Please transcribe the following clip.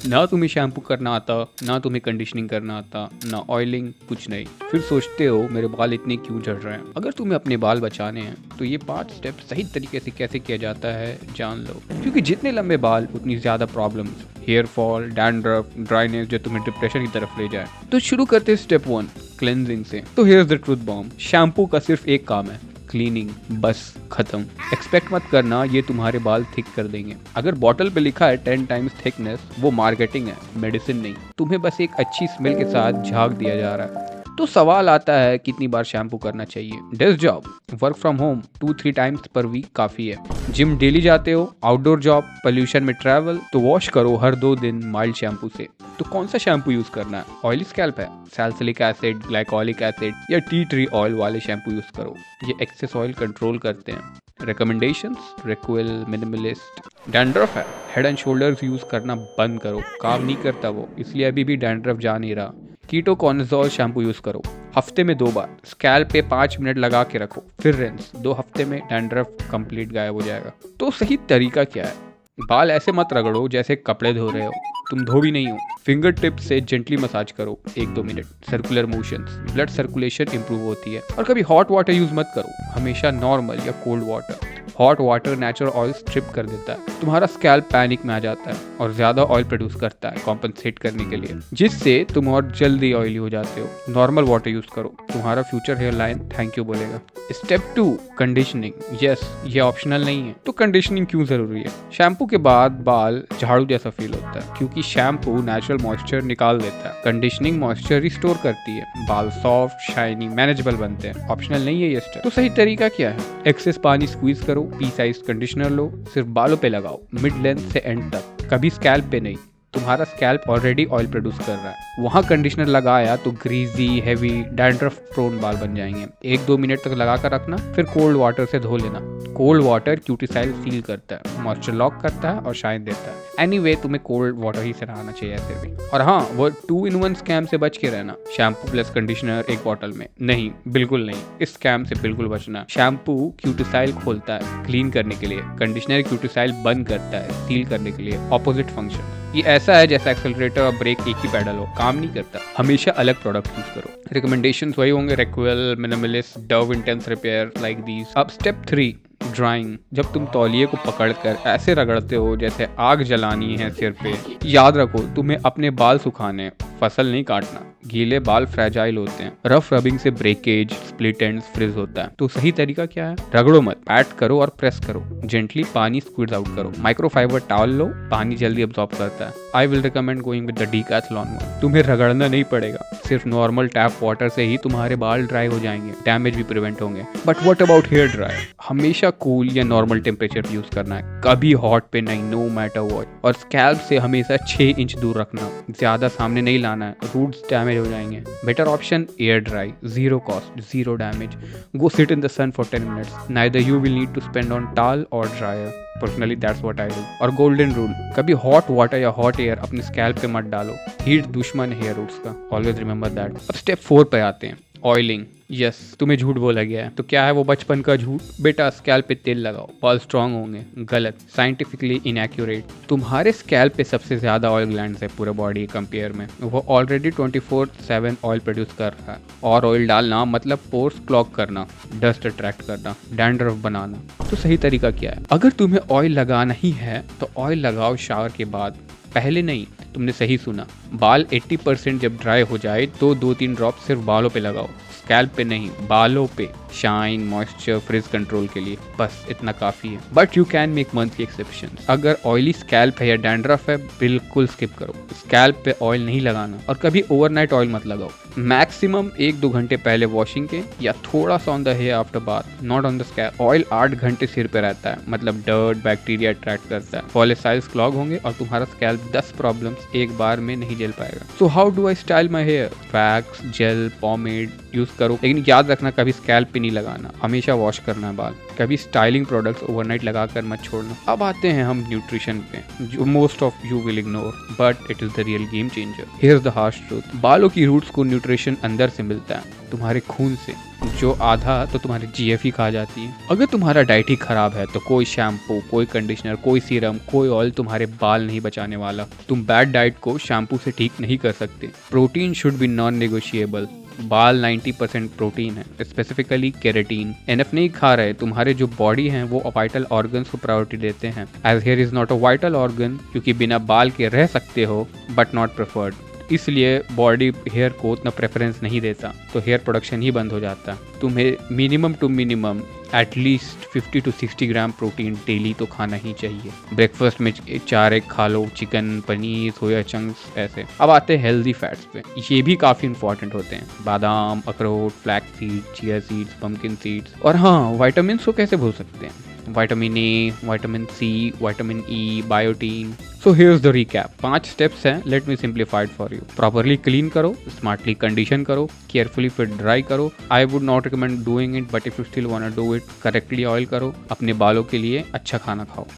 ना तुम्हें शैम्पू करना आता, ना तुम्हें कंडीशनिंग करना आता, ना ऑयलिंग, कुछ नहीं। फिर सोचते हो मेरे बाल इतने क्यों झड़ रहे हैं। अगर तुम्हें अपने बाल बचाने हैं तो ये 5 स्टेप सही तरीके से कैसे किया जाता है जान लो, क्योंकि जितने लंबे बाल उतनी ज्यादा problems, hair fall, dandruff, dryness जो तुम्हें डिप्रेशन की तरफ ले जाए। तो शुरू करते हैं स्टेप 1 क्लेंजिंग से। तो here is the truth bomb, shampoo का सिर्फ एक काम है, क्लीनिंग, बस खत्म। एक्सपेक्ट मत करना ये तुम्हारे बाल थिक कर देंगे। अगर बॉटल पे लिखा है 10 टाइम्स थिकनेस, वो मार्केटिंग है, मेडिसिन नहीं। तुम्हें बस एक अच्छी स्मेल के साथ झाग दिया जा रहा है। तो सवाल आता है कितनी बार शैम्पू करना चाहिए। Desk job, work from home 2-3 times पर वीक काफी है। जिम डेली जाते हो, आउटडोर जॉब, पोल्यूशन में ट्रैवल, तो वॉश करो हर 2 दिन माइल्ड शैम्पू से। तो कौन सा शैम्पू यूज करना है? ऑयली स्कैल्प है, सैलिसिलिक एसिड, ग्लाइकोलिक एसिड या टी ट्री ऑयल वाले शैम्पू यूज करो। ये एक्सेस ऑयल कंट्रोल करते हैं। Recommendations, Re'equil, Minimalist. डैंड्रफ है, हेड एंड शोल्डर्स यूज करना बंद करो, काम नहीं करता वो, इसलिए अभी भी डैंड्रफ जा नहीं रहा। कीटोकॉनाज़ोल शैम्पू यूज करो, हफ्ते में 2 बार। स्कैल्प पे 5 मिनट लगा के रखो, फिर रिंस। 2 हफ्ते में डैंड्रफ कंप्लीट गायब हो जाएगा। तो सही तरीका क्या है? बाल ऐसे मत रगड़ो जैसे कपड़े धो रहे हो, तुम धो भी नहीं हो। फिंगर टिप से जेंटली मसाज करो 1-2 minute. Circular motions, blood circulation improve होती है। और कभी हॉट वाटर यूज मत करो, हमेशा नॉर्मल या cold water. Hot water natural oil strip कर देता है, तुम्हारा स्कैल्प पैनिक में आ जाता है और ज्यादा ऑयल प्रोड्यूस करता है कॉम्पनसेट करने के लिए, जिससे तुम और जल्दी ऑयली हो जाते हो। नॉर्मल वाटर यूज करो, तुम्हारा future hair line thank you बोलेगा। Step 2 conditioning. यस, ये ऑप्शनल नहीं है। तो कंडीशनिंग क्यों जरूरी है? शैम्पू के बाद बाल झाड़ू जैसा फील होता है क्योंकि शैम्पू नेचुरल मॉइस्चर निकाल देता है। कंडीशनिंग मॉइस्चर रिस्टोर करती है, बाल सॉफ्ट, शाइनी, मैनेजेबल बनते हैं। ऑप्शनल नहीं है ये स्टेप। तो सही तरीका क्या है? एक्सेस पानी स्क्वीज करो, पी साइज कंडीशनर लो, सिर्फ बालों पे लगाओ, मिड लेंथ से एंड तक, कभी स्कैल्प पे नहीं। तुम्हारा स्कैल्प ऑलरेडी ऑयल प्रोड्यूस कर रहा है, वहाँ कंडीशनर लगाया तो ग्रीजी, हैवी, डैंड्रफ प्रोन बाल बन जाएंगे। 1-2 मिनट तक लगा कर रखना, फिर कोल्ड वाटर से धो लेना। कोल्ड वाटर क्यूटिसाइल सील करता है, मॉइस्चर लॉक करता है और शाइन देता है। एनीवे, तुम्हें कोल्ड वाटर ही से नहाना चाहिए ऐसे भी। और हाँ, वो 2-in-1 स्कैम से बच के रहना। शैम्पू प्लस कंडीशनर एक बॉटल में नहीं, बिल्कुल नहीं। इस स्कैम से बिल्कुल बचना। शैम्पू क्यूटिसाइल खोलता है क्लीन करने के लिए, कंडीशनर क्यूटिसाइल बंद करता है सील करने के लिए। Opposite function. ये ऐसा है जैसा एक्सेलरेटर और ब्रेक एक ही पैडल हो, काम नहीं करता। हमेशा अलग प्रोडक्ट यूज करो। रिकमेंडेशंस वही होंगे, Re'equil, Minimalist, Dove intense repair, like these. अब स्टेप 3 ड्राइंग। जब तुम तौलिए को पकड़कर ऐसे रगड़ते हो जैसे आग जलानी है सिर पे, याद रखो तुम्हें अपने बाल सुखाने, फसल नहीं काटना। गीले बाल फ्रेजाइल होते हैं, रफ रबिंग से ब्रेकेज, स्प्लिट एंड्स, फ्रिज होता है। तो सही तरीका क्या है? रगड़ो मत, पैट करो और प्रेस करो, जेंटली पानी स्क्वीज आउट करो। माइक्रोफाइबर टॉवल लो, पानी जल्दी अब्सॉर्ब करता है। I will recommend going with the Decathlon one. तुम्हें रगड़ना नहीं पड़ेगा, सिर्फ नॉर्मल टैप वाटर से ही तुम्हारे बाल ड्राई हो जाएंगे, डैमेज भी प्रिवेंट होंगे। But what about hair dryer? हमेशा कूल या नॉर्मल टेम्परेचर पे यूज करना है, कभी हॉट पे नहीं, नो मैटर व्हाट। और स्कैल्प से हमेशा 6 इंच दूर रखना, ज्यादा सामने नहीं लाना है, रूट्स डैमेज हो जाएंगे। Better option air dry, zero cost, zero damage. Go sit in the sun for 10 minutes, neither you will need to spend on towel और dryer. Personally that's what I do. और golden rule, कभी hot water या hot air अपने scalp पे मत डालो, heat दुश्मन hair roots का, ऑलवेज रिमेंबर दैट। अब स्टेप 4 पे आते हैं, ऑयलिंग। यस, तुम्हें झूठ बोला गया है। तो क्या है वो बचपन का झूठ? बेटा स्कैल्प पे तेल लगाओ, बाल स्ट्रांग होंगे। गलत, साइंटिफिकली इनएक्यूरेट। तुम्हारे स्कैल्प पे सबसे ज्यादा ऑयल ग्लैंड्स है पूरे बॉडी कंपेयर में, वो ऑलरेडी 24/7 ऑयल प्रोड्यूस कर रहा है। और ऑयल डालना मतलब पोर्स क्लॉग करना, डस्ट अट्रैक्ट करना, डैंड्रफ बनाना। तो सही तरीका क्या है? अगर तुम्हें ऑयल लगाना ही है तो ऑयल लगाओ शावर के बाद, पहले नहीं। तुमने सही सुना, बाल 80% जब ड्राई हो जाए तो 2-3 ड्रॉप सिर्फ बालों पे लगाओ, स्कैल्प पे नहीं, बालों पे। शाइन, मॉइस्चर, फ्रिज कंट्रोल के लिए, बस इतना काफी है। But you can make monthly exception. अगर ऑयली स्कैल्प है या डैंड्रफ है, बिल्कुल स्किप करो। स्कैल्प पे ऑयल नहीं लगाना और कभी ओवरनाइट ऑयल मत लगाओ। मैक्सिमम 1-2 घंटे पहले वॉशिंग के, या थोड़ा सा on the hair after bath, not on the scalp. Oil 8 घंटे सिर पे रहता है, मतलब डर्ट, बैक्टीरिया अट्रैक्ट करता है, फॉलिसाइल्स क्लॉग होंगे और तुम्हारा स्कैल्प 10 प्रॉब्लम्स एक बार में नहीं झेल पाएगा। So how do I style my hair? Wax, gel, pomade use करो, लेकिन याद रखना कभी स्कैल्प पे नहीं लगाना, हमेशा वॉश करना है बाल। कभी स्टाइलिंग प्रोडक्ट्स ओवरनाइट लगाकर मत छोड़ना। अब आते हैं हम न्यूट्रिशन पे, जो most of you will ignore, but it is the real game changer. Here is the harsh truth, बालों की रूट्स को न्यूट्रिशन अंदर से मिलता है, तुम्हारे खून से, जो आधा तो तुम्हारी जीएफई खा जाती है। अगर तुम्हारा डाइट ही खराब है तो कोई शैम्पू, कोई कंडीशनर, कोई सीरम, कोई ऑयल तुम्हारे बाल नहीं बचाने वाला। तुम बैड डाइट को शैम्पू से ठीक नहीं कर सकते। Protein should be non negotiable. बाल 90% प्रोटीन है, स्पेसिफिकली केराटिन। एनएफ नहीं खा रहे, तुम्हारे जो बॉडी हैं वो वाइटल ऑर्गन्स को प्रायोरिटी देते हैं। As hair is not a vital organ, क्योंकि बिना बाल के रह सकते हो बट नॉट प्रेफर्ड, इसलिए बॉडी हेयर को उतना प्रेफरेंस नहीं देता, तो हेयर प्रोडक्शन ही बंद हो जाता। तुम्हें minimum to minimum at least 50 to 60 gram protein daily तो खाना ही चाहिए। ब्रेकफास्ट में 4 एग खा लो, चिकन, पनीर, सोया चंक्स, ऐसे। अब आते हैं हेल्दी फैट्स पे, ये भी काफ़ी इंपॉर्टेंट होते हैं। बादाम, अखरोट, flax seed, chia seeds, pumpkin seeds. और हाँ, विटामिन को कैसे भूल सकते हैं, vitamin A, vitamin C, vitamin E, biotin. So here's the recap. 5 steps हैं, let me simplified for you. Properly clean करो, स्मार्टली कंडीशन करो, केयरफुली फिर ड्राई करो। I would not recommend doing it, but if you still want to do it, correctly oil करो। अपने बालों के लिए अच्छा खाना खाओ।